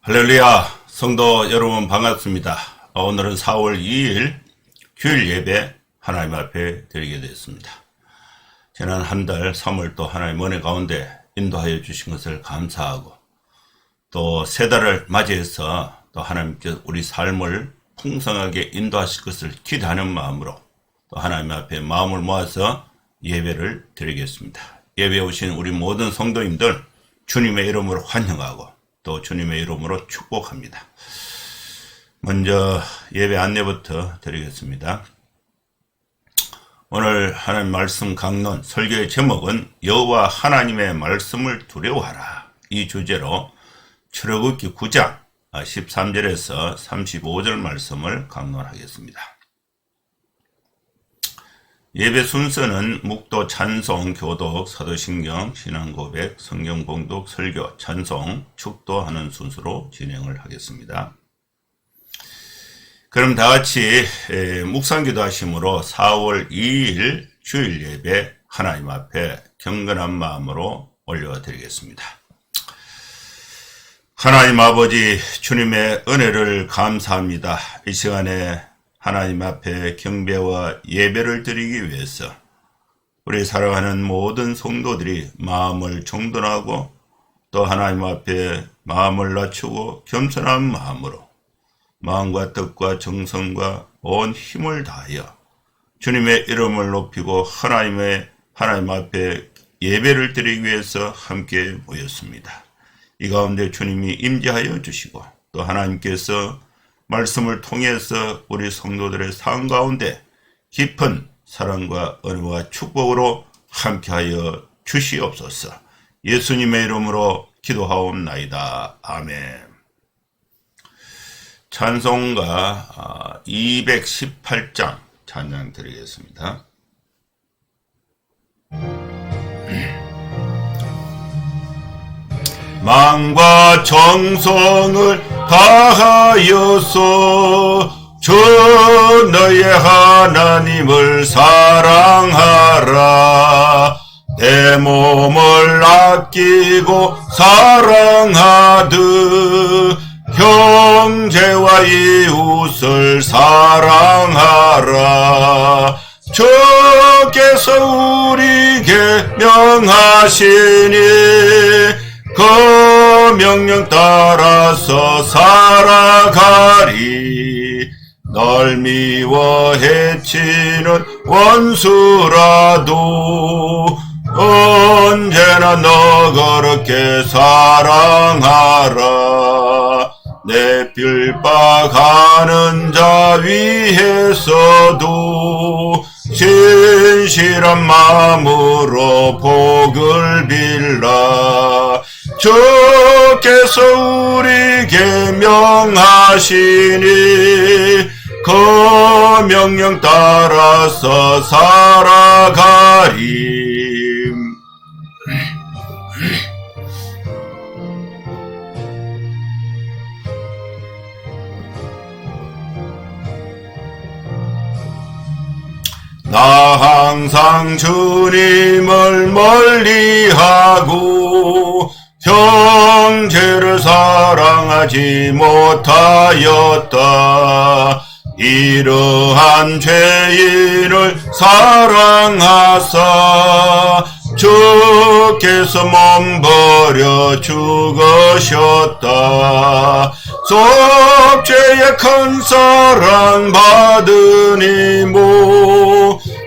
할렐루야, 성도 여러분 반갑습니다. 오늘은 4월 2일 주일 예배 하나님 앞에 드리게 되었습니다. 지난 한 달 3월 또 하나님 은혜 가운데 인도하여 주신 것을 감사하고 또 새 달을 맞이해서 또 하나님께서 우리 삶을 풍성하게 인도하실 것을 기대하는 마음으로 또 하나님 앞에 마음을 모아서 예배를 드리겠습니다. 예배에 오신 우리 모든 성도님들 주님의 이름으로 환영하고 또 주님의 이름으로 축복합니다. 먼저 예배 안내부터 드리겠습니다. 오늘 하나님 말씀 강론 설교의 제목은 여호와 하나님의 말씀을 두려워하라, 이 주제로 출애굽기 9장 13절에서 35절 말씀을 강론하겠습니다. 예배 순서는 묵도, 찬송, 교독, 사도신경, 신앙고백, 성경봉독, 설교, 찬송, 축도하는 순서로 진행을 하겠습니다. 그럼 다같이 묵상기도 하심으로 4월 2일 주일 예배 하나님 앞에 경건한 마음으로 올려드리겠습니다. 하나님 아버지, 주님의 은혜를 감사합니다. 이 시간에 하나님 앞에 경배와 예배를 드리기 위해서 우리 사랑하는 모든 성도들이 마음을 정돈하고 또 하나님 앞에 마음을 낮추고 겸손한 마음으로 마음과 뜻과 정성과 온 힘을 다하여 주님의 이름을 높이고 하나님 앞에 예배를 드리기 위해서 함께 모였습니다. 이 가운데 주님이 임재하여 주시고 또 하나님께서 말씀을 통해서 우리 성도들의 삶 가운데 깊은 사랑과 은혜와 축복으로 함께하여 주시옵소서. 예수님의 이름으로 기도하옵나이다. 아멘. 찬송가 218장 찬양 드리겠습니다. 마음과 정성을 다하여서 주 너의 하나님을 사랑하라. 내 몸을 아끼고 사랑하듯 형제와 이웃을 사랑하라. 주께서 우리에게 명하시니 그 명령 따라서 살아가리. 널 미워 해치는 원수라도 언제나 너 그렇게 사랑하라. 내 핍박하는 자 위에서도 진실한 마음으로 복을 빌라. 주께서 우리에게 명하시니 그 명령 따라서 살아가리. 나 항상 주님을 멀리하고 형제를 사랑하지 못하였다. 이러한 죄인을 사랑하사 주께서 몸버려 죽으셨다. 속죄의 큰 사랑 받으니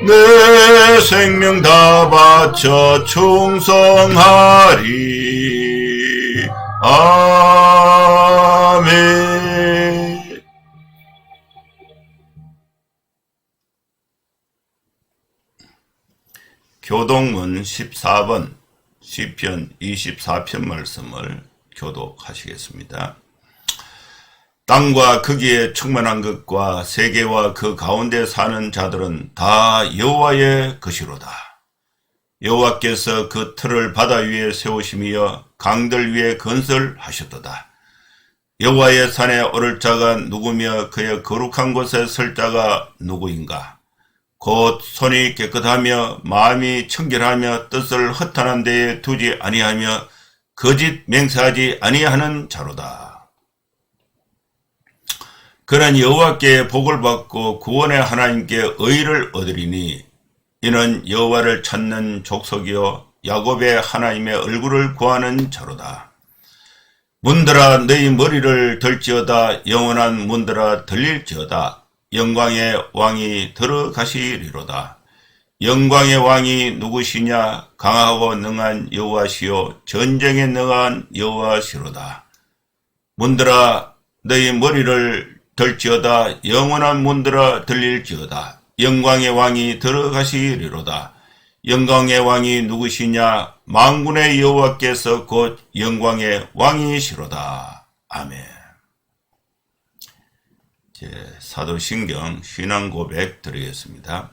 내 생명 다 바쳐 충성하리. 아멘. 교독문 14번 시편 24편 말씀을 교독하시겠습니다. 땅과 거기에 충만한 것과 세계와 그 가운데 사는 자들은 다 여호와의 것이로다. 여호와께서 그 틀을 바다 위에 세우시며 강들 위에 건설하셨도다. 여호와의 산에 오를 자가 누구며 그의 거룩한 곳에 설 자가 누구인가? 곧 손이 깨끗하며 마음이 청결하며 뜻을 허탄한 데에 두지 아니하며 거짓 맹세하지 아니하는 자로다. 그는 여호와께 복을 받고 구원의 하나님께 의를 얻으리니 이는 여호와를 찾는 족속이요 야곱의 하나님의 얼굴을 구하는 자로다. 문들아 너희 머리를 들지어다. 영원한 문들아 들릴지어다. 영광의 왕이 들어가시리로다. 영광의 왕이 누구시냐? 강하고 능한 여호와시요 전쟁에 능한 여호와시로다. 문들아 너희 머리를 들지어다. 영원한 문들아 들릴지어다. 영광의 왕이 들어가시리로다. 영광의 왕이 누구시냐? 만군의 여호와께서 곧 영광의 왕이시로다. 아멘. 사도신경 신앙고백 드리겠습니다.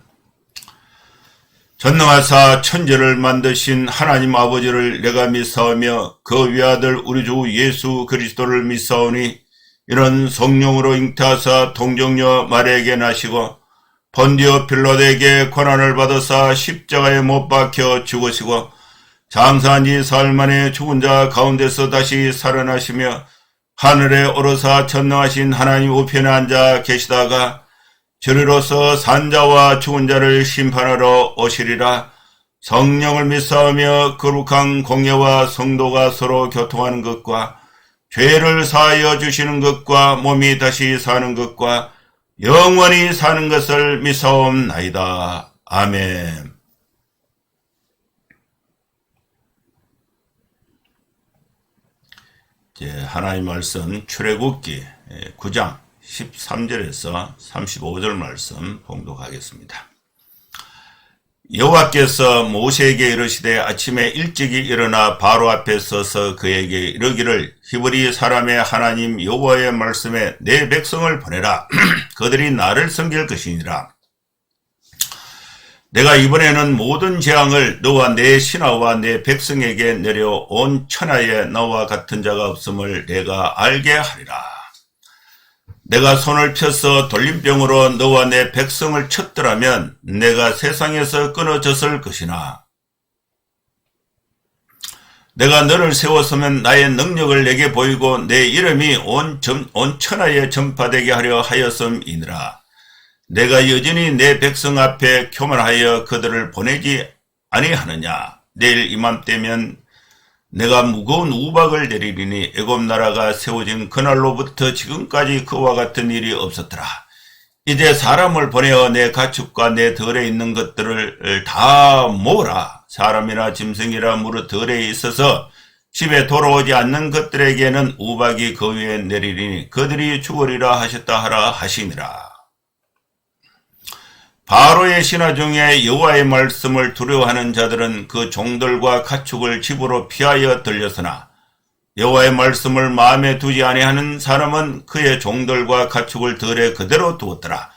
전능하사 천지를 만드신 하나님 아버지를 내가 믿사오며 그 외아들 우리 주 예수 그리스도를 믿사오니 이는 성령으로 잉태하사 동정녀 마리아에게 나시고 본디오 빌라도에게 고난을 받으사 십자가에 못 박혀 죽으시고 장사한 지 사흘 만에 죽은 자 가운데서 다시 살아나시며 하늘에 오르사 전능하신 하나님 우편에 앉아 계시다가 저리로서 산자와 죽은 자를 심판하러 오시리라. 성령을 믿사오며 거룩한 공예와 성도가 서로 교통하는 것과 죄를 사하여 주시는 것과 몸이 다시 사는 것과 영원히 사는 것을 믿사옵나이다. 아멘. 하나님 말씀 출애굽기 9장 13절에서 35절 말씀 봉독하겠습니다. 여호와께서 모세에게 이르시되 아침에 일찍이 일어나 바로 앞에 서서 그에게 이르기를 히브리 사람의 하나님 여호와의 말씀에 내 백성을 보내라. 그들이 나를 섬길 것이니라. 내가 이번에는 모든 재앙을 너와 내 신하와 내 백성에게 내려 온 천하에 나와 같은 자가 없음을 내가 알게 하리라. 내가 손을 펴서 돌림병으로 너와 내 백성을 쳤더라면 내가 세상에서 끊어졌을 것이나 내가 너를 세웠으면 나의 능력을 내게 보이고 내 이름이 온 천하에 전파되게 하려 하였음이니라. 내가 여전히 내 백성 앞에 교만하여 그들을 보내지 아니하느냐. 내일 이맘때면 내가 무거운 우박을 내리리니 애굽 나라가 세워진 그날로부터 지금까지 그와 같은 일이 없었더라. 이제 사람을 보내어 내 가축과 내 덜에 있는 것들을 다 모으라. 사람이나 짐승이라 무릇 덜에 있어서 집에 돌아오지 않는 것들에게는 우박이 그 위에 내리리니 그들이 죽으리라 하셨다 하라 하시니라. 바로의 신하 중에 여호와의 말씀을 두려워하는 자들은 그 종들과 가축을 집으로 피하여 들렸으나 여호와의 말씀을 마음에 두지 아니하는 사람은 그의 종들과 가축을 들에 그대로 두었더라.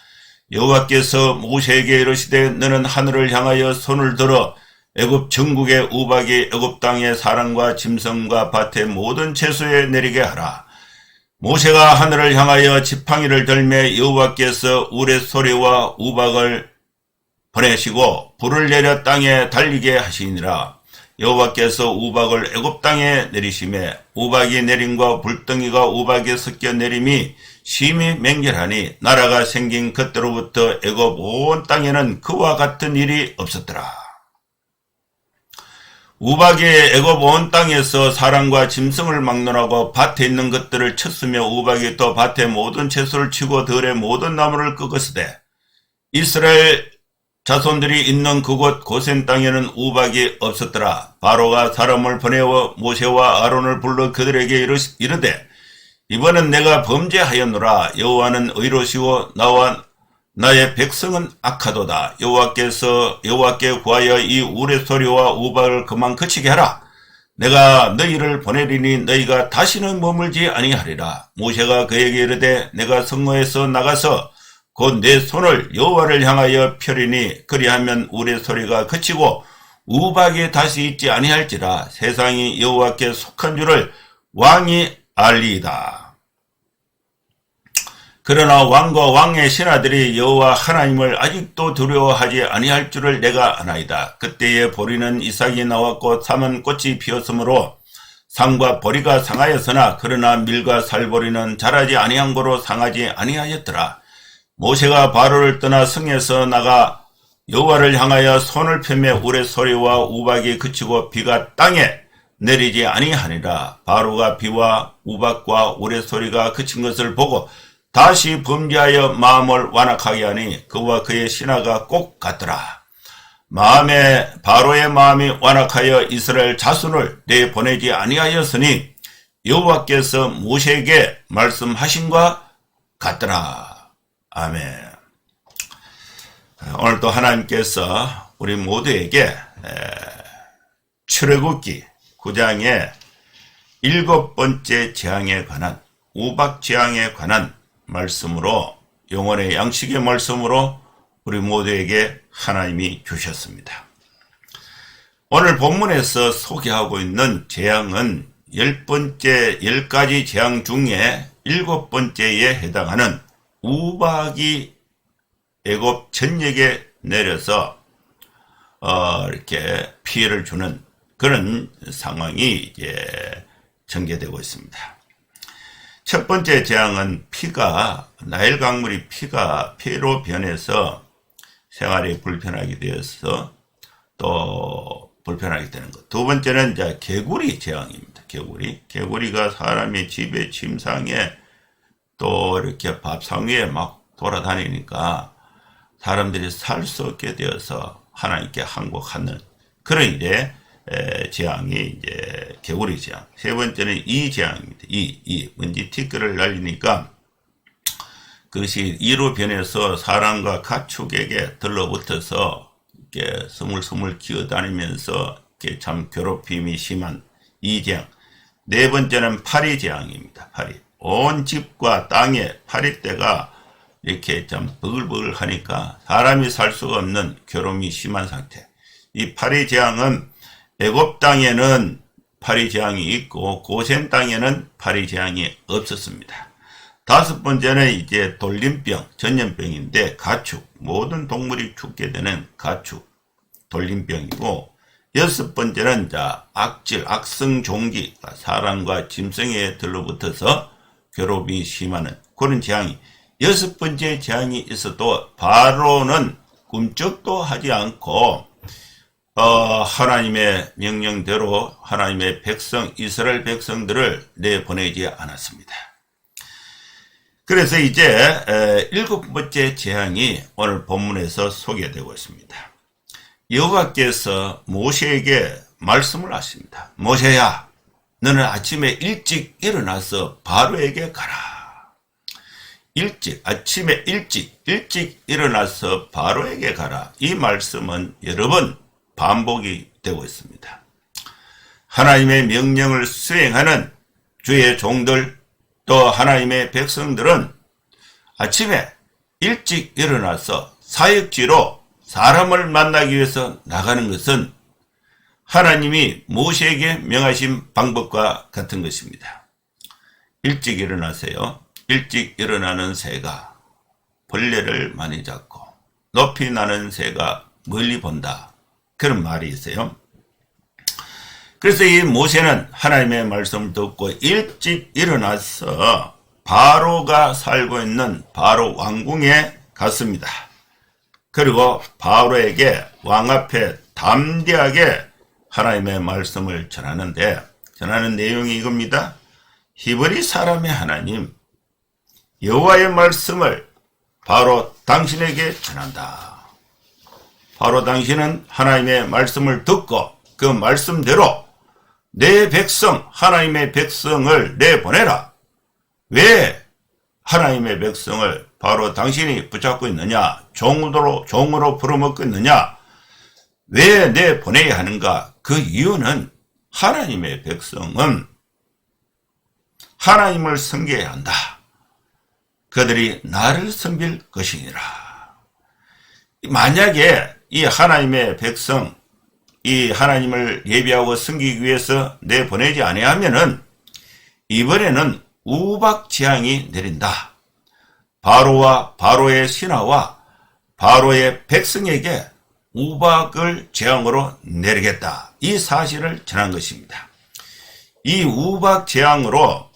여호와께서 모세에게 이르시되 너는 하늘을 향하여 손을 들어 애굽 전국의 우박이 애굽 땅의 사람과 짐승과 밭의 모든 채소에 내리게 하라. 모세가 하늘을 향하여 지팡이를 들매 여호와께서 우레소리와 우박을 보내시고 불을 내려 땅에 달리게 하시니라. 여호와께서 우박을 애굽 땅에 내리심에 우박이 내림과 불덩이가 우박에 섞여 내림이 심히 맹렬하니 나라가 생긴 그때로부터 애굽 온 땅에는 그와 같은 일이 없었더라. 우박이 애굽 온 땅에서 사람과 짐승을 막론하고 밭에 있는 것들을 쳤으며 우박이 또 밭의 모든 채소를 치고 들의 모든 나무를 꺾었으되 이스라엘 자손들이 있는 그곳 고센 땅에는 우박이 없었더라. 바로가 사람을 보내어 모세와 아론을 불러 그들에게 이르되 이번은 내가 범죄하였노라. 여호와는 의로시고 나와 나의 백성은 악하도다. 여호와께 구하여 이 우레소리와 우박을 그만 그치게 하라. 내가 너희를 보내리니 너희가 다시는 머물지 아니하리라. 모세가 그에게 이르되 내가 성읍에서 나가서 곧 내 손을 여호와를 향하여 펴리니 그리하면 우레소리가 그치고 우박이 다시 있지 아니할지라. 세상이 여호와께 속한 줄을 왕이 알리이다. 그러나 왕과 왕의 신하들이 여호와 하나님을 아직도 두려워하지 아니할 줄을 내가 아나이다. 그때에 보리는 이삭이 나왔고 삼은 꽃이 피었으므로 상과 보리가 상하였으나 그러나 밀과 살보리는 자라지 아니한 고로 상하지 아니하였더라. 모세가 바로를 떠나 성에서 나가 여호와를 향하여 손을 펴매 우레소리와 우박이 그치고 비가 땅에 내리지 아니하니라. 바로가 비와 우박과 우레소리가 그친 것을 보고 다시 범죄하여 마음을 완악하게 하니 그와 그의 신하가 꼭 같더라. 바로의 마음이 완악하여 이스라엘 자손을 내보내지 아니하였으니 여호와께서 모세에게 말씀하신과 같더라. 아멘. 오늘도 하나님께서 우리 모두에게 출애굽기 9장의 7번째 재앙에 관한 우박 재앙에 관한 말씀으로 영혼의 양식의 말씀으로 우리 모두에게 하나님이 주셨습니다. 오늘 본문에서 소개하고 있는 재앙은 10가지 재앙 중에 7번째에 해당하는 우박이 애굽 전역에 내려서 이렇게 피해를 주는 그런 상황이 이제 전개되고 있습니다. 첫 번째 재앙은 나일 강물이 피로 변해서 생활이 불편하게 되어서 또 불편하게 되는 것. 두 번째는 이제 개구리 재앙입니다. 개구리가 사람의 집에 침상에 또 이렇게 밥상 위에 막 돌아다니니까 사람들이 살 수 없게 되어서 하나님께 항복하는 그런 이제 재앙이 이제 개구리 재앙. 세 번째는 이 재앙입니다. 먼지 티끌을 날리니까 그것이 이로 변해서 사람과 가축에게 들러붙어서 이렇게 스물스물 기어다니면서 이렇게 참 괴롭힘이 심한 이 재앙. 네 번째는 파리 재앙입니다. 온 집과 땅에 파리떼가 이렇게 참 버글버글 하니까 사람이 살 수가 없는 괴로움이 심한 상태. 이 파리 재앙은 애굽 땅에는 파리 재앙이 있고 고센 땅에는 파리 재앙이 없었습니다. 다섯 번째는 이제 돌림병, 전염병인데 가축, 모든 동물이 죽게 되는 가축, 돌림병이고 여섯 번째는 악성 종기, 사람과 짐승에 들러붙어서 괴롭힘이 심하는 그런 재앙이 여섯 번째 재앙이 있어도 바로는 꿈쩍도 하지 않고 하나님의 명령대로 하나님의 이스라엘 백성들을 내보내지 않았습니다. 그래서 이제 7번째 재앙이 오늘 본문에서 소개되고 있습니다. 여호와께서 모세에게 말씀을 하십니다. 모세야, 너는 아침에 일찍 일어나서 바로에게 가라. 아침에 일찍 일어나서 바로에게 가라. 이 말씀은 여러 번 반복이 되고 있습니다. 하나님의 명령을 수행하는 주의 종들 또 하나님의 백성들은 아침에 일찍 일어나서 사역지로 사람을 만나기 위해서 나가는 것은 하나님이 모세에게 명하신 방법과 같은 것입니다. 일찍 일어나세요. 일찍 일어나는 새가 벌레를 많이 잡고 높이 나는 새가 멀리 본다. 그런 말이 있어요. 그래서 이 모세는 하나님의 말씀을 듣고 일찍 일어나서 바로가 살고 있는 바로 왕궁에 갔습니다. 그리고 바로에게 왕 앞에 담대하게 하나님의 말씀을 전하는 내용이 이겁니다. 히브리 사람의 하나님 여호와의 말씀을 바로 당신에게 전한다. 바로 당신은 하나님의 말씀을 듣고 그 말씀대로 내 백성 하나님의 백성을 내보내라. 왜 하나님의 백성을 바로 당신이 붙잡고 있느냐, 종으로 풀어먹고 있느냐, 왜 내보내야 하는가? 그 이유는 하나님의 백성은 하나님을 섬겨야 한다. 그들이 나를 섬길 것이니라. 만약에 이 하나님의 백성, 이 하나님을 예배하고 섬기기 위해서 내보내지 아니하면은 이번에는 우박 재앙이 내린다. 바로와 바로의 신하와 바로의 백성에게 우박을 재앙으로 내리겠다. 이 사실을 전한 것입니다. 이 우박 재앙으로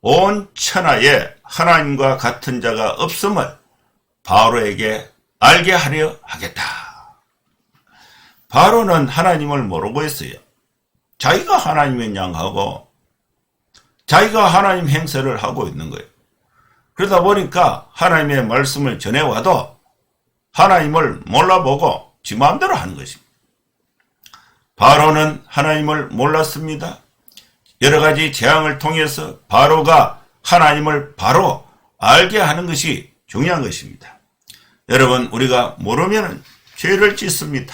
온 천하에 하나님과 같은 자가 없음을 바로에게 알게 하려 하겠다. 바로는 하나님을 모르고 있어요. 자기가 하나님인 양 하고 자기가 하나님 행세를 하고 있는 거예요. 그러다 보니까 하나님의 말씀을 전해와도 하나님을 몰라보고 지 마음대로 하는 것입니다. 바로는 하나님을 몰랐습니다. 여러 가지 재앙을 통해서 바로가 하나님을 바로 알게 하는 것이 중요한 것입니다. 여러분, 우리가 모르면 죄를 짓습니다.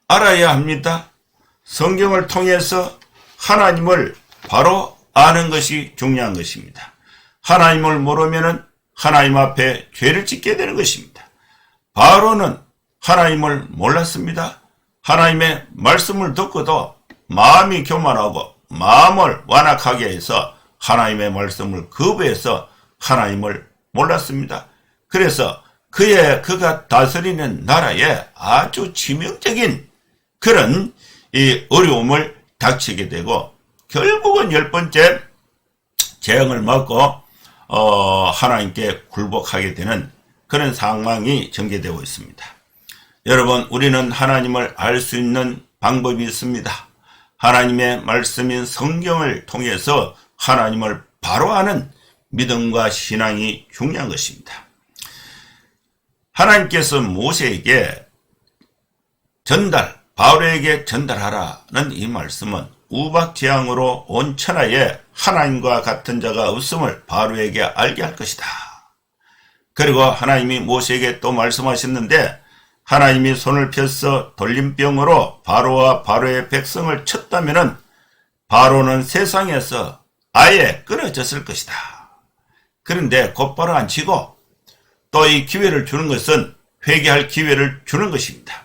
알아야 합니다. 성경을 통해서 하나님을 바로 아는 것이 중요한 것입니다. 하나님을 모르면 하나님 앞에 죄를 짓게 되는 것입니다. 바로는 하나님을 몰랐습니다. 하나님의 말씀을 듣고도 마음이 교만하고 마음을 완악하게 해서 하나님의 말씀을 거부해서 하나님을 몰랐습니다. 그래서 그가 다스리는 나라에 아주 치명적인 그런 이 어려움을 닥치게 되고 결국은 10번째 재앙을 맞고 하나님께 굴복하게 되는 그런 상황이 전개되고 있습니다. 여러분, 우리는 하나님을 알 수 있는 방법이 있습니다. 하나님의 말씀인 성경을 통해서 하나님을 바로 아는 믿음과 신앙이 중요한 것입니다. 하나님께서 모세에게 바로에게 전달하라는 이 말씀은 우박재앙으로 온 천하에 하나님과 같은 자가 없음을 바로에게 알게 할 것이다. 그리고 하나님이 모세에게 또 말씀하셨는데 하나님이 손을 펴서 돌림병으로 바로와 바로의 백성을 쳤다면은 바로는 세상에서 아예 끊어졌을 것이다. 그런데 곧바로 안 치고 또 이 기회를 주는 것은 회개할 기회를 주는 것입니다.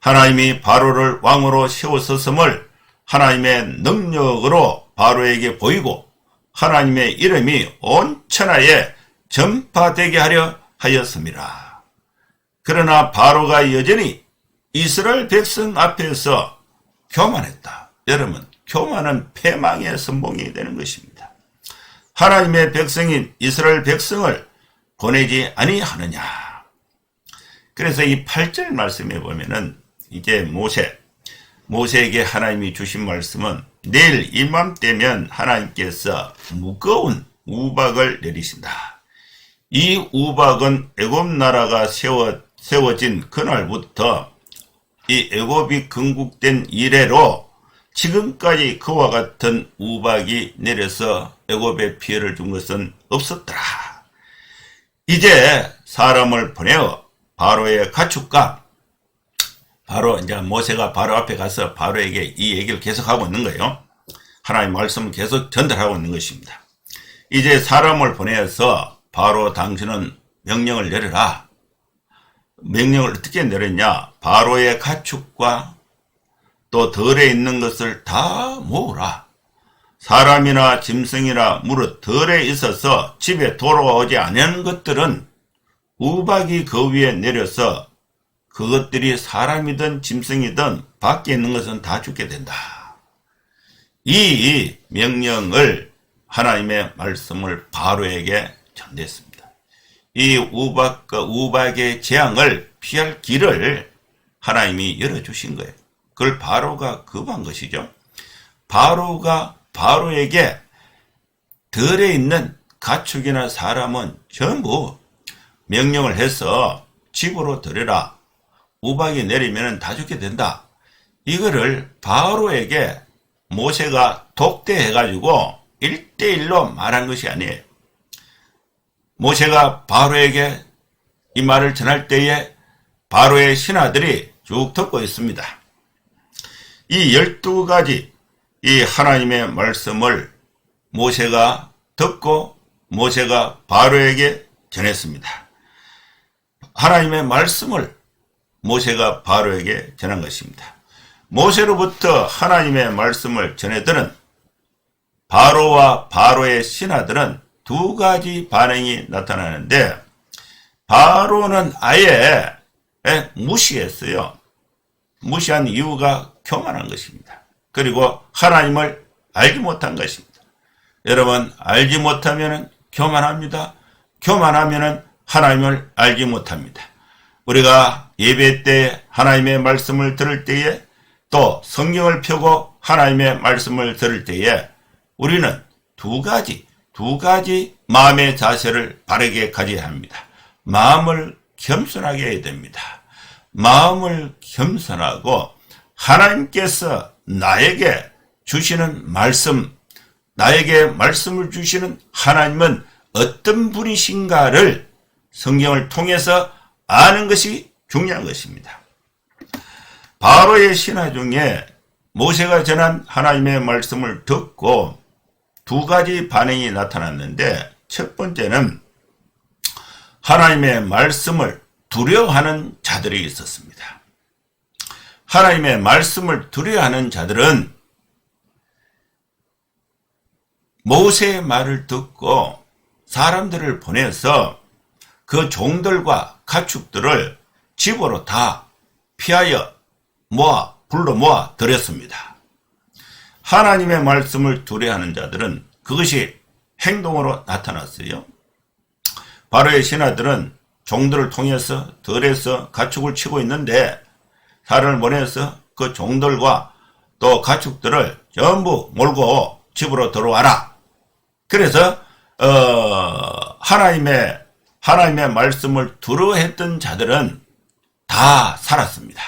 하나님이 바로를 왕으로 세웠었음을 하나님의 능력으로 바로에게 보이고 하나님의 이름이 온 천하에 전파되게 하려 하였습니다. 그러나 바로가 여전히 이스라엘 백성 앞에서 교만했다. 여러분, 교만은 패망의 선봉이 되는 것입니다. 하나님의 백성인 이스라엘 백성을 보내지 아니하느냐. 그래서 이 8절 말씀에 보면은 이제 모세에게 하나님이 주신 말씀은 내일 이맘때면 하나님께서 무거운 우박을 내리신다. 이 우박은 애굽 나라가 세워진 그날부터 이 애굽이 건국된 이래로 지금까지 그와 같은 우박이 내려서 애굽에 피해를 준 것은 없었더라. 이제 사람을 보내어 바로의 가축과 바로 이제 모세가 바로 앞에 가서 바로에게 이 얘기를 계속하고 있는 거예요. 하나님의 말씀을 계속 전달하고 있는 것입니다. 이제 사람을 보내서 바로 당신은 명령을 내려라. 명령을 어떻게 내렸냐? 바로의 가축과 또 덜에 있는 것을 다 모으라. 사람이나 짐승이나 무릇 덜에 있어서 집에 돌아오지 않은 것들은 우박이 그 위에 내려서 그것들이 사람이든 짐승이든 밖에 있는 것은 다 죽게 된다. 이 명령을 하나님의 말씀을 바로에게 전했습니다. 이 우박의 재앙을 피할 길을 하나님이 열어주신 거예요. 그걸 바로가 거부한 것이죠. 바로가 바로에게 덜에 있는 가축이나 사람은 전부 명령을 해서 집으로 들여라. 우박이 내리면 다 죽게 된다. 이거를 바로에게 모세가 독대해가지고 1대1로 말한 것이 아니에요. 모세가 바로에게 이 말을 전할 때에 바로의 신하들이 쭉 듣고 있습니다. 이 12가지 이 하나님의 말씀을 모세가 듣고 모세가 바로에게 전했습니다. 하나님의 말씀을 모세가 바로에게 전한 것입니다. 모세로부터 하나님의 말씀을 전해들은 바로와 바로의 신하들은 2가지 반응이 나타나는데 바로는 아예 무시했어요. 무시한 이유가 교만한 것입니다. 그리고 하나님을 알지 못한 것입니다. 여러분, 알지 못하면 교만합니다. 교만하면 하나님을 알지 못합니다. 우리가 예배 때 하나님의 말씀을 들을 때에 또 성경을 펴고 하나님의 말씀을 들을 때에 우리는 두 가지 마음의 자세를 바르게 가져야 합니다. 마음을 겸손하게 해야 됩니다. 마음을 겸손하고 하나님께서 나에게 주시는 말씀, 나에게 말씀을 주시는 하나님은 어떤 분이신가를 성경을 통해서 아는 것이 중요한 것입니다. 바로의 신화 중에 모세가 전한 하나님의 말씀을 듣고 두 가지 반응이 나타났는데, 첫 번째는 하나님의 말씀을 두려워하는 자들이 있었습니다. 하나님의 말씀을 두려워하는 자들은 모세의 말을 듣고 사람들을 보내서 그 종들과 가축들을 집으로 다 피하여 불러 모아 들였습니다. 하나님의 말씀을 두려워하는 자들은 그것이 행동으로 나타났어요. 바로의 신하들은 종들을 통해서 들에서 가축을 치고 있는데 사람을 보내서 그 종들과 또 가축들을 전부 몰고 집으로 들어와라. 그래서 하나님의 말씀을 두려워했던 자들은 다 살았습니다.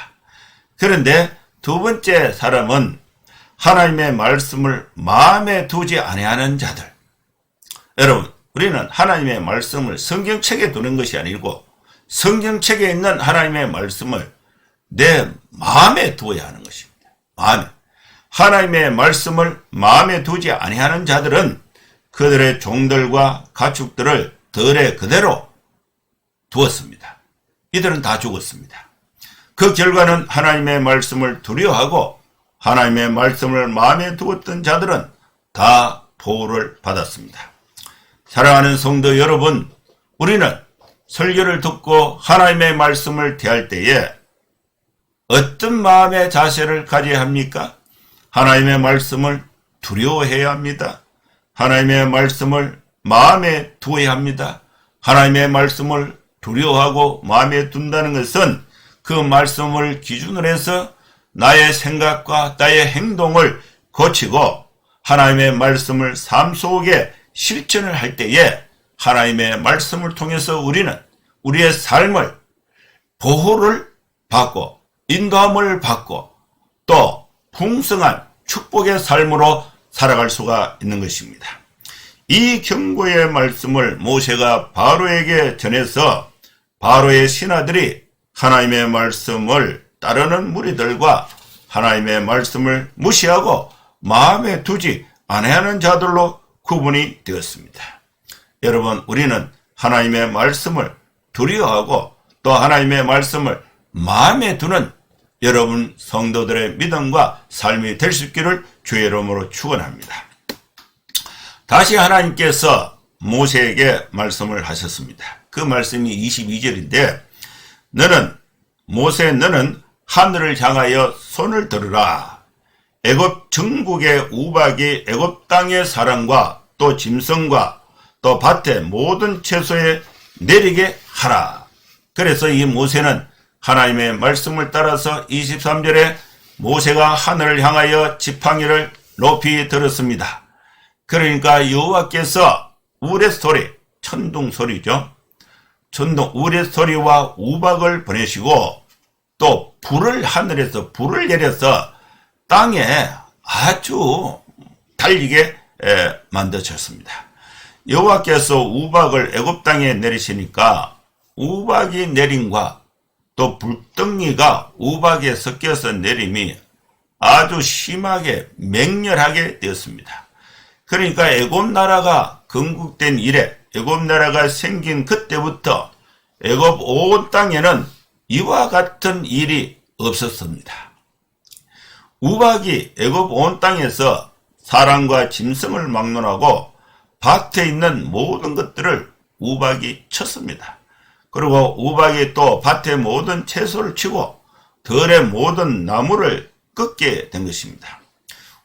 그런데 두 번째 사람은 하나님의 말씀을 마음에 두지 아니하는 자들. 여러분, 우리는 하나님의 말씀을 성경책에 두는 것이 아니고 성경책에 있는 하나님의 말씀을 내 마음에 두어야 하는 것입니다. 마음에. 하나님의 말씀을 마음에 두지 아니하는 자들은 그들의 종들과 가축들을 들에 그대로 두었습니다. 이들은 다 죽었습니다. 그 결과는 하나님의 말씀을 두려워하고 하나님의 말씀을 마음에 두었던 자들은 다 보호를 받았습니다. 사랑하는 성도 여러분, 우리는 설교를 듣고 하나님의 말씀을 대할 때에 어떤 마음의 자세를 가져야 합니까? 하나님의 말씀을 두려워해야 합니다. 하나님의 말씀을 마음에 두어야 합니다. 하나님의 말씀을 두려워하고 마음에 둔다는 것은 그 말씀을 기준으로 해서 나의 생각과 나의 행동을 고치고 하나님의 말씀을 삶 속에 실천을 할 때에 하나님의 말씀을 통해서 우리는 우리의 삶을 보호를 받고 인도함을 받고 또 풍성한 축복의 삶으로 살아갈 수가 있는 것입니다. 이 경고의 말씀을 모세가 바로에게 전해서 바로의 신하들이 하나님의 말씀을 따르는 무리들과 하나님의 말씀을 무시하고 마음에 두지 아니하는 자들로 구분이 되었습니다. 여러분, 우리는 하나님의 말씀을 두려워하고 또 하나님의 말씀을 마음에 두는 여러분 성도들의 믿음과 삶이 될 수 있기를 주의 이름으로 축원합니다. 다시 하나님께서 모세에게 말씀을 하셨습니다. 그 말씀이 22절인데 너는 하늘을 향하여 손을 들으라. 애굽 전국의 우박이 애굽 땅의 사람과 또 짐승과 또 밭의 모든 채소에 내리게 하라. 그래서 이 모세는 하나님의 말씀을 따라서 23절에 모세가 하늘을 향하여 지팡이를 높이 들었습니다. 그러니까 여호와께서 우레소리, 천둥소리죠. 우레소리와 우박을 보내시고 또 하늘에서 불을 내려서 땅에 아주 달리게 만드셨습니다. 여호와께서 우박을 애굽 땅에 내리시니까 우박이 내림과 또 불덩이가 우박에 섞여서 내림이 아주 심하게 맹렬하게 되었습니다. 그러니까 애굽 나라가 건국된 이래, 애굽 나라가 생긴 그때부터 애굽 온 땅에는 이와 같은 일이 없었습니다. 우박이 애굽 온 땅에서 사람과 짐승을 막론하고 밭에 있는 모든 것들을 우박이 쳤습니다. 그리고 우박이 또 밭의 모든 채소를 치고 들의 모든 나무를 꺾게 된 것입니다.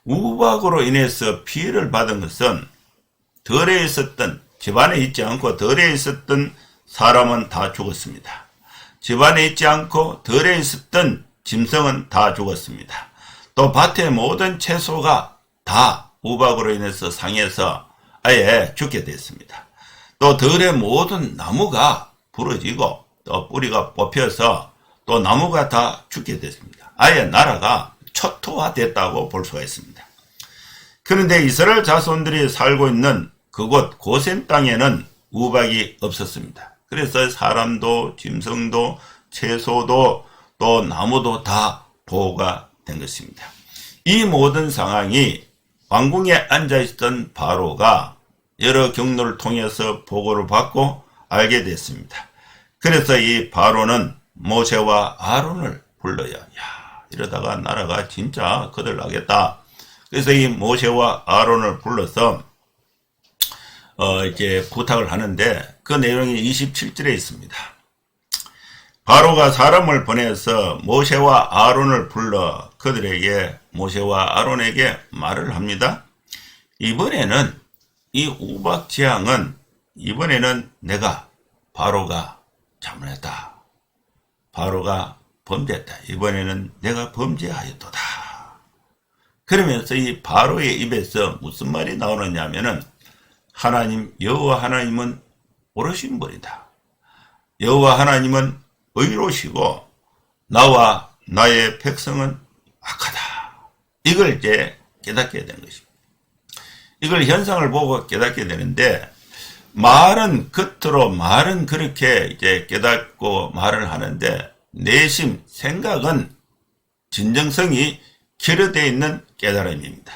우박으로 인해서 피해를 받은 것은 덜에 있었던, 집안에 있지 않고 덜에 있었던 사람은 다 죽었습니다. 집안에 있지 않고 덜에 있었던 짐승은 다 죽었습니다. 또 밭의 모든 채소가 다 우박으로 인해서 상해서 아예 죽게 됐습니다. 또 덜의 모든 나무가 부러지고 또 뿌리가 뽑혀서 또 나무가 다 죽게 됐습니다. 아예 나라가 초토화됐다고 볼 수가 있습니다. 그런데 이스라엘 자손들이 살고 있는 그곳 고센 땅에는 우박이 없었습니다. 그래서 사람도 짐승도 채소도 또 나무도 다 보호가 된 것입니다. 이 모든 상황이 왕궁에 앉아있던 바로가 여러 경로를 통해서 보고를 받고 알게 됐습니다. 그래서 이 바로는 모세와 아론을 불러요. 이러다가 나라가 진짜 거들나겠다. 그래서 이 모세와 아론을 불러서 이제 부탁을 하는데 그 내용이 27절에 있습니다. 바로가 사람을 보내서 모세와 아론을 불러 그들에게 모세와 아론에게 말을 합니다. 이번에는 이 우박 재앙은 이번에는 내가 바로가 잘못했다. 바로가 범죄했다. 이번에는 내가 범죄하였도다. 그러면서 이 바로의 입에서 무슨 말이 나오느냐 하면은 하나님 여호와 하나님은 오르신 분이다. 여호와 하나님은 의로우시고 나와 나의 백성은 악하다. 이걸 이제 깨닫게 되는 것입니다. 이걸 현상을 보고 깨닫게 되는데 말은 겉으로 말은 그렇게 이제 깨닫고 말을 하는데 내심 생각은 진정성이 결여되어 있는 깨달음입니다.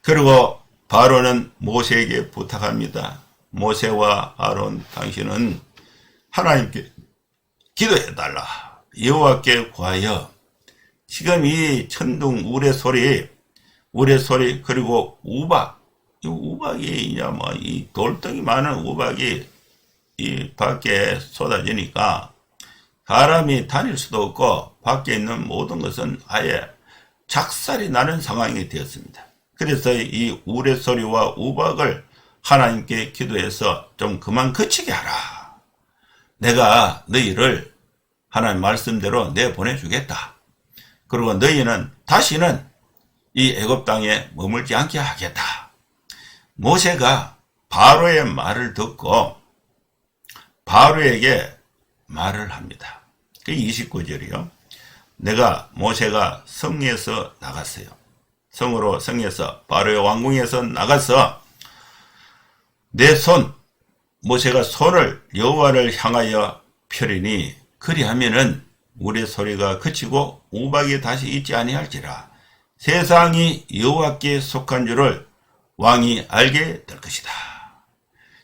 그리고 바로는 모세에게 부탁합니다. 모세와 아론 당신은 하나님께 기도해달라. 여호와께 구하여 지금 이 천둥 우레소리 그리고 우박 이 우박이 이 돌덩이 많은 우박이 이 밖에 쏟아지니까 사람이 다닐 수도 없고 밖에 있는 모든 것은 아예 작살이 나는 상황이 되었습니다. 그래서 이 우레소리와 우박을 하나님께 기도해서 좀 그만 그치게 하라. 내가 너희를 하나님 말씀대로 내보내주겠다. 그리고 너희는 다시는 이 애굽 땅에 머물지 않게 하겠다. 모세가 바로의 말을 듣고 바로에게 말을 합니다. 그 29절이요. 모세가 성에서 나갔어요. 성에서 바로의 왕궁에서 나가서 모세가 손을 여호와를 향하여 펴리니 그리하면은 우리 소리가 그치고 우박이 다시 있지 아니할지라 세상이 여호와께 속한 줄을 왕이 알게 될 것이다.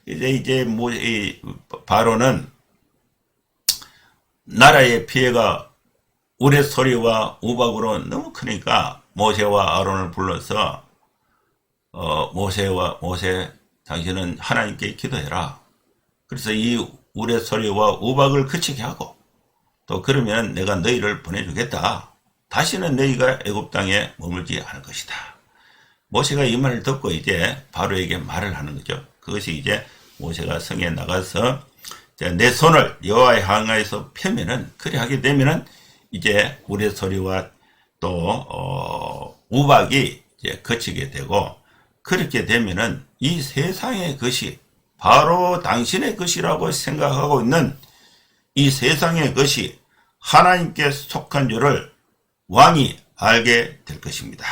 이제 바로는 나라의 피해가 우레 소리와 우박으로 너무 크니까 모세와 아론을 불러서 모세 당신은 하나님께 기도해라. 그래서 이 우레 소리와 우박을 그치게 하고 또 그러면 내가 너희를 보내주겠다. 다시는 너희가 애굽 땅에 머물지 않을 것이다. 모세가 이 말을 듣고 이제 바로에게 말을 하는 거죠. 그것이 이제 모세가 성에 나가서 내 손을 여호와의 향하여서 펴면은 그리 하게 되면은 이제 우레 소리와 또 우박이 이제 그치게 되고 그렇게 되면은 이 세상의 것이 바로 당신의 것이라고 생각하고 있는 이 세상의 것이 하나님께 속한 줄을 왕이 알게 될 것입니다.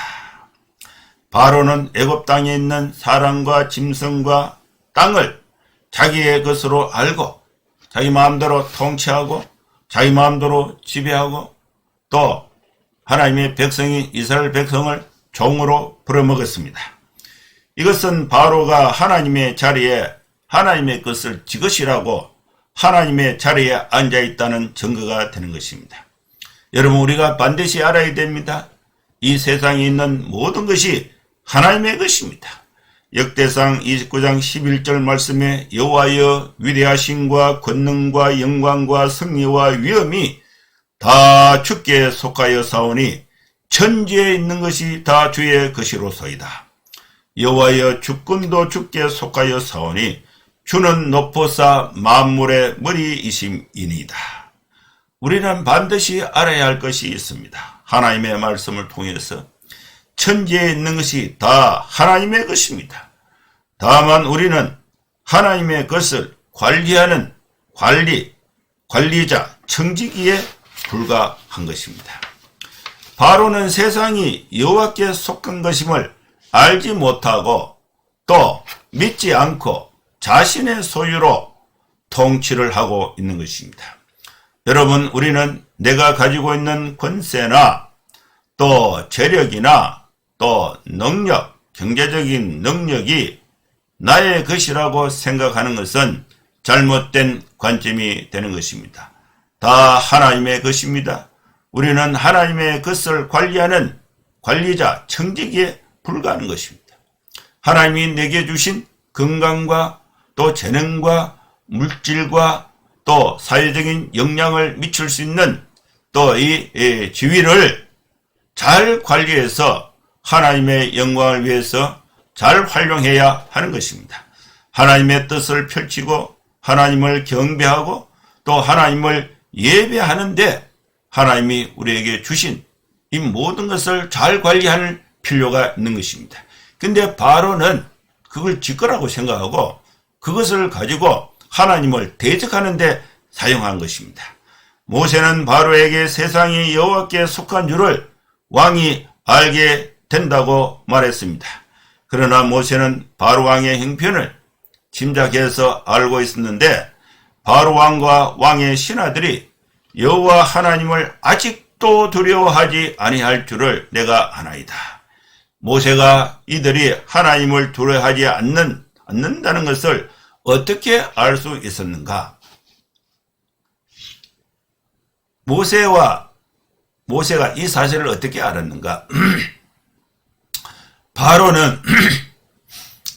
바로는 애굽 땅에 있는 사람과 짐승과 땅을 자기의 것으로 알고 자기 마음대로 통치하고 자기 마음대로 지배하고 또 하나님의 백성인 이스라엘 백성을 종으로 부려먹었습니다. 이것은 바로가 하나님의 자리에 하나님의 것을 지것이라고 하나님의 자리에 앉아있다는 증거가 되는 것입니다. 여러분 우리가 반드시 알아야 됩니다. 이 세상에 있는 모든 것이 하나님의 것입니다. 역대상 29장 11절 말씀에 여호와여 위대하심과 권능과 영광과 승리와 위엄이 다 주께 속하여 사오니 천지에 있는 것이 다 주의 것이로소이다. 여호와여 주권도 주께 속하여 사오니 주는 높으사 만물의 머리이심이니이다. 우리는 반드시 알아야 할 것이 있습니다. 하나님의 말씀을 통해서 천지에 있는 것이 다 하나님의 것입니다. 다만 우리는 하나님의 것을 관리하는 관리자, 청지기에 불과한 것입니다. 바로는 세상이 여호와께 속한 것임을 알지 못하고 또 믿지 않고 자신의 소유로 통치를 하고 있는 것입니다. 여러분, 우리는 내가 가지고 있는 권세나 또 재력이나 또 능력, 경제적인 능력이 나의 것이라고 생각하는 것은 잘못된 관점이 되는 것입니다. 다 하나님의 것입니다. 우리는 하나님의 것을 관리하는 관리자, 청지기에 불과한 것입니다. 하나님이 내게 주신 건강과 또 재능과 물질과 또 사회적인 영향을 미칠 수 있는 또 이 지위를 잘 관리해서 하나님의 영광을 위해서 잘 활용해야 하는 것입니다. 하나님의 뜻을 펼치고 하나님을 경배하고 또 하나님을 예배하는데 하나님이 우리에게 주신 이 모든 것을 잘 관리하는 필요가 있는 것입니다. 근데 바로는 그걸 지 거라고 생각하고 그것을 가지고 하나님을 대적하는 데 사용한 것입니다. 모세는 바로에게 세상이 여호와께 속한 줄을 왕이 알게 된다고 말했습니다. 그러나 모세는 바로 왕의 형편을 짐작해서 알고 있었는데 바로 왕과 왕의 신하들이 여호와 하나님을 아직도 두려워하지 아니할 줄을 내가 아나이다. 모세가 이들이 하나님을 두려워하지 않는다는 것을 어떻게 알 수 있었는가? 모세가 이 사실을 어떻게 알았는가? 바로는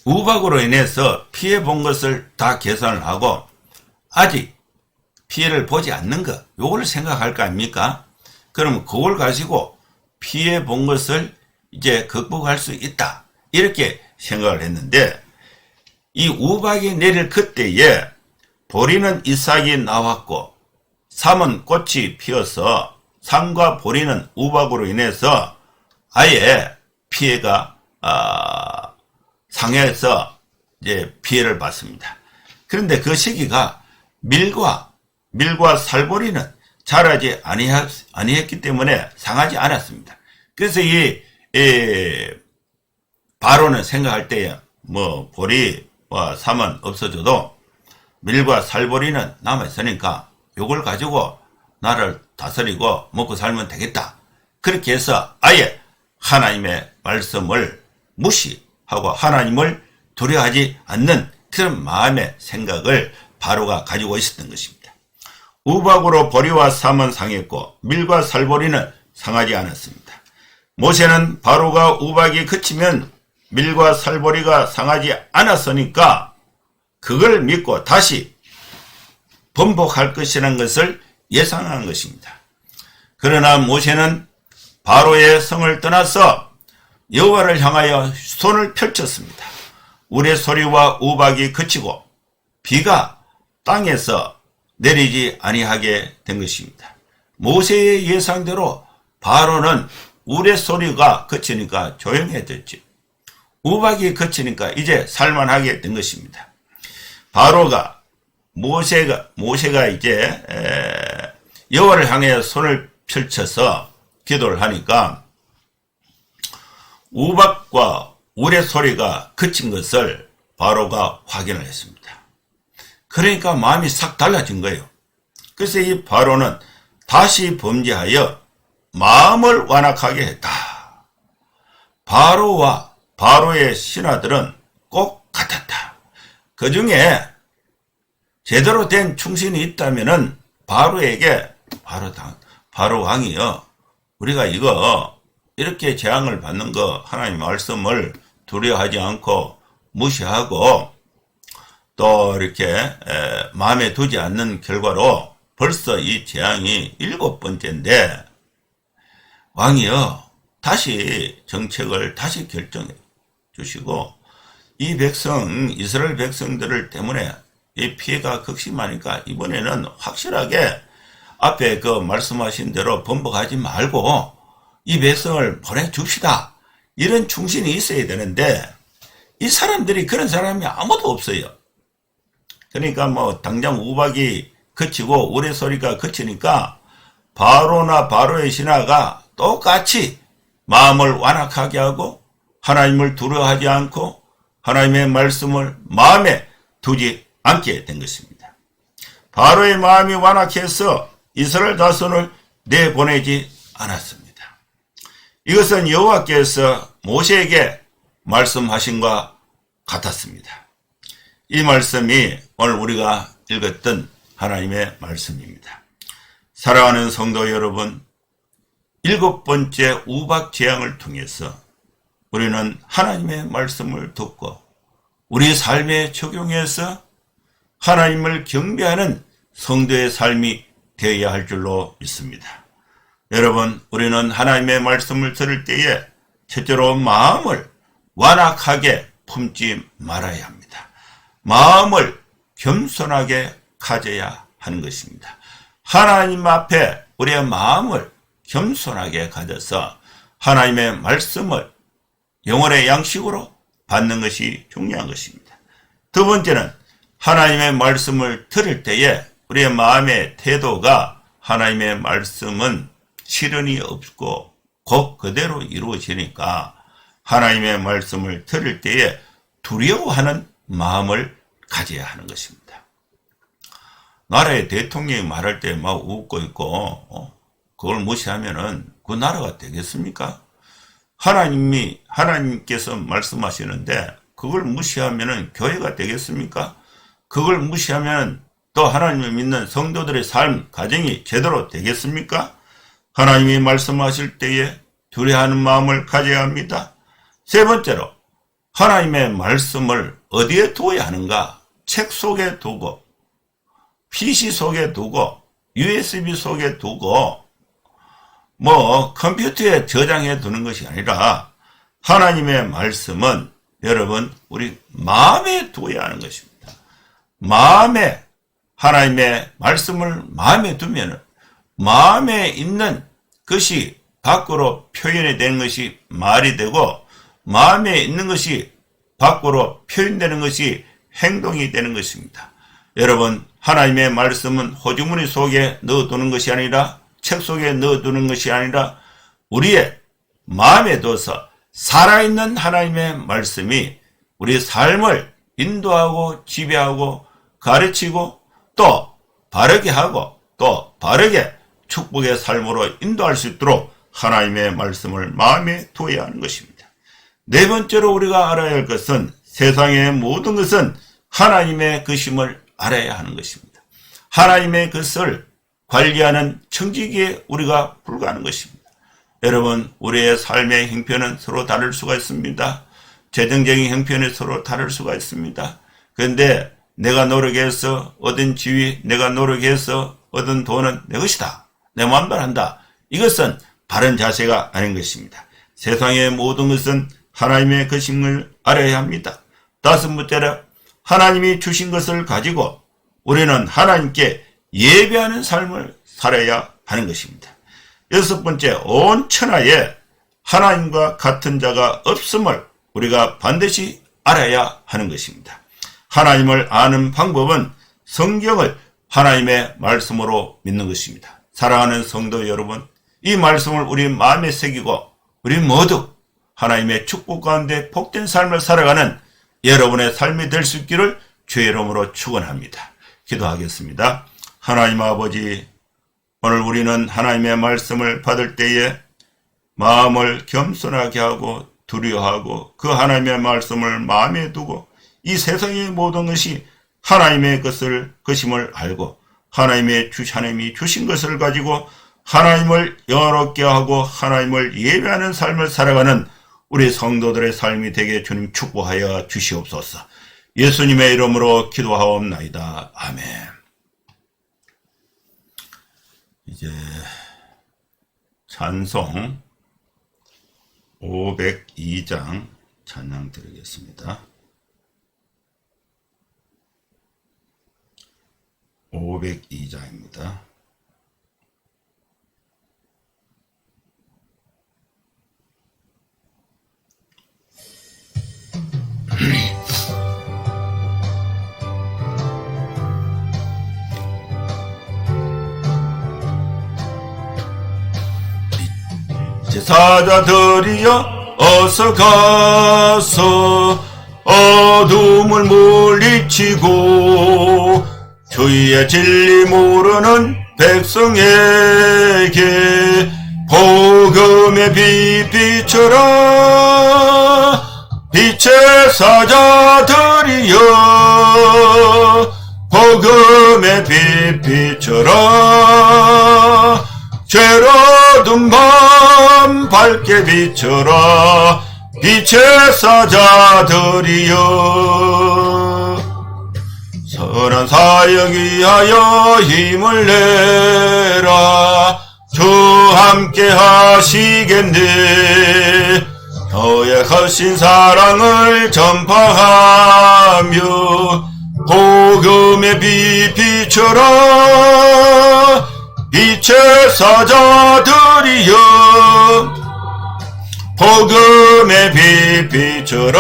우박으로 인해서 피해 본 것을 다 계산을 하고 아직 피해를 보지 않는 것, 요걸 생각할 거 아닙니까? 그러면 그걸 가지고 피해 본 것을 이제 극복할 수 있다. 이렇게 생각을 했는데 이 우박이 내릴 그때에 보리는 이삭이 나왔고 삼은 꽃이 피어서 삼과 보리는 우박으로 인해서 아예 피해가 상해서 이제 피해를 받습니다. 그런데 그 시기가 밀과 살보리는 자라지 아니했기 때문에 상하지 않았습니다. 그래서 이 바로는 생각할 때에 뭐 보리와 삼은 없어져도 밀과 살보리는 남아있으니까 요걸 가지고 나를 다스리고 먹고 살면 되겠다. 그렇게 해서 아예 하나님의 말씀을 무시하고 하나님을 두려워하지 않는 그런 마음의 생각을 바로가 가지고 있었던 것입니다. 우박으로 보리와 삼은 상했고 밀과 살보리는 상하지 않았습니다. 모세는 바로가 우박이 그치면 밀과 살보리가 상하지 않았으니까 그걸 믿고 다시 번복할 것이라는 것을 예상한 것입니다. 그러나 모세는 바로의 성을 떠나서 여호와를 향하여 손을 펼쳤습니다. 우레소리와 우박이 그치고 비가 땅에서 내리지 아니하게 된 것입니다. 모세의 예상대로 바로는 우레소리가 그치니까 조용해졌지. 우박이 그치니까 이제 살만하게 된 것입니다. 바로가 모세가 이제 여호와를 향해 손을 펼쳐서 기도를 하니까 우박과 우레소리가 그친 것을 바로가 확인을 했습니다. 그러니까 마음이 싹 달라진 거예요. 그래서 이 바로는 다시 범죄하여 마음을 완악하게 했다. 바로와 바로의 신하들은 꼭 같았다. 그 중에 제대로 된 충신이 있다면은 바로에게 바로 왕이요, 우리가 이거 이렇게 재앙을 받는 거 하나님 말씀을 두려워하지 않고 무시하고 또 이렇게 마음에 두지 않는 결과로 벌써 이 재앙이 7번째인데 왕이요, 다시 정책을 다시 결정해 주시고, 이 백성, 이스라엘 백성들을 때문에 이 피해가 극심하니까 이번에는 확실하게 앞에 그 말씀하신 대로 번복하지 말고 이 백성을 보내줍시다. 이런 충신이 있어야 되는데 이 사람들이 그런 사람이 아무도 없어요. 그러니까 뭐 당장 우박이 그치고 우레소리가 그치니까 바로나 바로의 신하가 똑같이 마음을 완악하게 하고 하나님을 두려워하지 않고 하나님의 말씀을 마음에 두지 않게 된 것입니다. 바로의 마음이 완악해서 이스라엘 자손을 내보내지 않았습니다. 이것은 여호와께서 모세에게 말씀하신과 같았습니다. 이 말씀이 오늘 우리가 읽었던 하나님의 말씀입니다. 사랑하는 성도 여러분, 7번째 우박 재앙을 통해서 우리는 하나님의 말씀을 듣고 우리 삶에 적용해서 하나님을 경배하는 성도의 삶이 되어야 할 줄로 믿습니다. 여러분, 우리는 하나님의 말씀을 들을 때에 첫째로 마음을 완악하게 품지 말아야 합니다. 마음을 겸손하게 가져야 하는 것입니다. 하나님 앞에 우리의 마음을 겸손하게 가져서 하나님의 말씀을 영혼의 양식으로 받는 것이 중요한 것입니다. 두 번째는 하나님의 말씀을 들을 때에 우리의 마음의 태도가 하나님의 말씀은 시련이 없고 곧 그대로 이루어지니까 하나님의 말씀을 들을 때에 두려워하는 마음을 가져야 하는 것입니다. 나라의 대통령이 말할 때 막 웃고 있고 그걸 무시하면은 그 나라가 되겠습니까? 하나님께서 말씀하시는데 그걸 무시하면은 교회가 되겠습니까? 그걸 무시하면 또 하나님을 믿는 성도들의 삶, 가정이 제대로 되겠습니까? 하나님이 말씀하실 때에 두려워하는 마음을 가져야 합니다. 세 번째로 하나님의 말씀을 어디에 두어야 하는가? 책 속에 두고 PC 속에 두고 USB 속에 두고 컴퓨터에 저장해 두는 것이 아니라 하나님의 말씀은 여러분 우리 마음에 두어야 하는 것입니다. 마음에 하나님의 말씀을 마음에 두면 마음에 있는 것이 밖으로 표현이 되는 것이 말이 되고 마음에 있는 것이 밖으로 표현되는 것이 행동이 되는 것입니다. 여러분, 하나님의 말씀은 호주머니 속에 넣어두는 것이 아니라 책 속에 넣어두는 것이 아니라 우리의 마음에 둬서 살아있는 하나님의 말씀이 우리 삶을 인도하고 지배하고 가르치고 또 바르게 하고 또 바르게 축복의 삶으로 인도할 수 있도록 하나님의 말씀을 마음에 두어야 하는 것입니다. 네 번째로 우리가 알아야 할 것은 세상의 모든 것은 하나님의 것임을 알아야 하는 것입니다. 하나님의 것을 관리하는 청지기에 우리가 불과하는 것입니다. 여러분, 우리의 삶의 형편은 서로 다를 수가 있습니다. 재정적인 형편이 서로 다를 수가 있습니다. 그런데 내가 노력해서 얻은 지위, 내가 노력해서 얻은 돈은 내 것이다. 내 마음대로 한다. 이것은 바른 자세가 아닌 것입니다. 세상의 모든 것은 하나님의 것임을 알아야 합니다. 다섯 번째로 하나님이 주신 것을 가지고 우리는 하나님께 예배하는 삶을 살아야 하는 것입니다. 여섯 번째, 온 천하에 하나님과 같은 자가 없음을 우리가 반드시 알아야 하는 것입니다. 하나님을 아는 방법은 성경을 하나님의 말씀으로 믿는 것입니다. 사랑하는 성도 여러분, 이 말씀을 우리 마음에 새기고 우리 모두 하나님의 축복 가운데 복된 삶을 살아가는 여러분의 삶이 될 수 있기를 주의 이름으로 축원합니다. 기도하겠습니다. 하나님 아버지, 오늘 우리는 하나님의 말씀을 받을 때에 마음을 겸손하게 하고 두려워하고 그 하나님의 말씀을 마음에 두고 이 세상의 모든 것이 하나님의 것임을 알고 하나님이 주신 것을 가지고 하나님을 영화롭게 하고 하나님을 예배하는 삶을 살아가는 우리 성도들의 삶이 되게 주님 축복하여 주시옵소서. 예수님의 이름으로 기도하옵나이다. 아멘. 이제 찬송 502장 찬양 드리겠습니다. 502장입니다. 제사자들이여 어서 가서 어둠을 물리치고 주의 진리 모르는 백성에게 복음의 빛 비춰라. 빛의 사자들이여 복음의 빛 비춰라. 죄로든 밤 밝게 비춰라. 빛의 사자들이여 선한 사역 위하여 힘을 내라. 주 함께 하시겠네. 너의 거신 사랑을 전파하며 복음의 빛 비춰라. 빛의 사자들이여 복음의 빛 비춰라.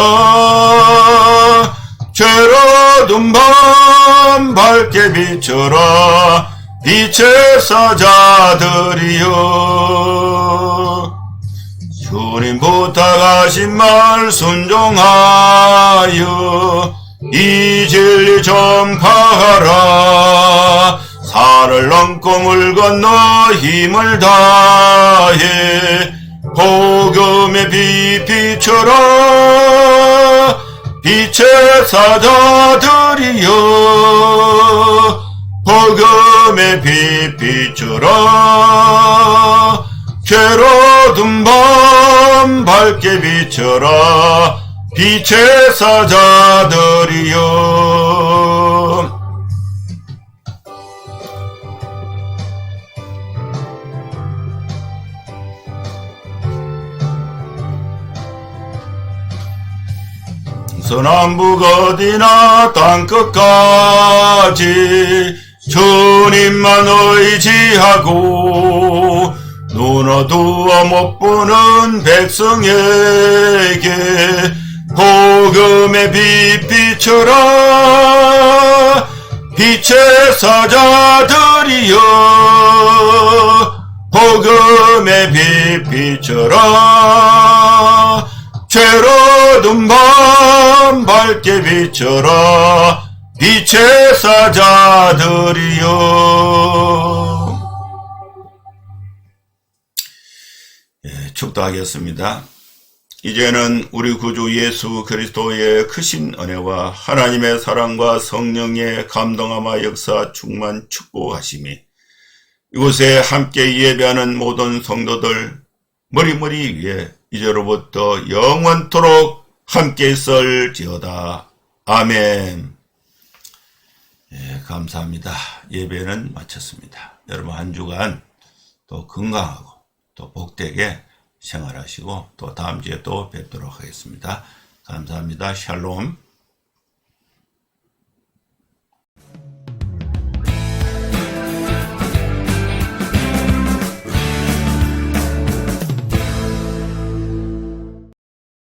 죄로든 밤 밝게 비춰라. 빛의 사자들이여 주님 부탁하신 말 순종하여 이 진리 전파하라. 산을 넘고 물 건너 힘을 다해 복음의 빛 비춰라. 빛의 사자들이여 복음의 빛 비춰라. 죄로든 밤 밝게 비춰라. 빛의 사자들이여 서남북 어디나 땅끝까지 주님만 의지하고 눈 어두워 못 보는 백성에게 복음의 빛 비춰라. 빛의 사자들이여 복음의 빛 비춰라. 죄로든 밤 밝게 비춰라. 빛의 사자들이여 축도하겠습니다. 이제는 우리 구주 예수 그리스도의 크신 은혜와 하나님의 사랑과 성령의 감동함과 역사 충만 축복하심이 이곳에 함께 예배하는 모든 성도들 머리머리 위에 이제로부터 영원토록 함께 있을지어다. 아멘. 감사합니다. 예배는 마쳤습니다. 여러분 한 주간 또 건강하고 또 복되게 생활하시고 또 다음 주에 또 뵙도록 하겠습니다. 감사합니다. 샬롬.